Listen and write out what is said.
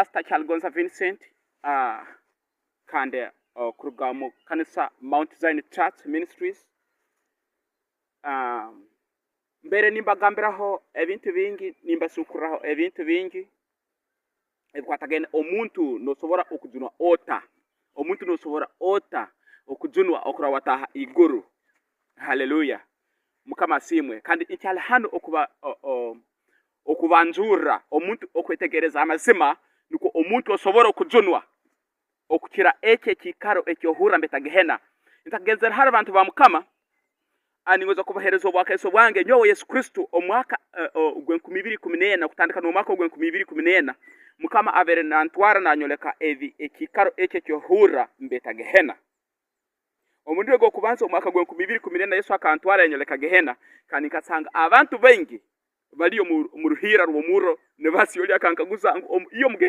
Pastor Chalgonza Vincent kande kurugamo kanisa Mount Zion Church Ministries. Mbere nimbagambiraho ebintu bingi, nimbasukuraho ebintu bingi ebikwatagene omuntu nosobora okujunwa ota, omuntu nosobora ota okujunwa okurawataha iguru. Haleluya. Mukama simwe kandi icyale hano okubanjura omuntu okwetegereza amazima nuko omuntu osobora okujunwa okukira eke kikaro ekyohura mbeta gehena. Intagenzera hari abantu ba Mukama aningoza kubahereza obwakaiso bwange nyowe Yesu Kristo omwaka ogwe-2014 kutandika no mwaka ogwe-2014 Mukama abere nantwara nanyoleka ekikaro eke kyohura mbeta gehena. Omuntu ego kubanza omwaka ogwe-2014 Yesu akantwara yanyoleka gehena kandi nkasanga abantu bengi bali mu ruhira rw'omurro ne basi yoli akankaguza iyo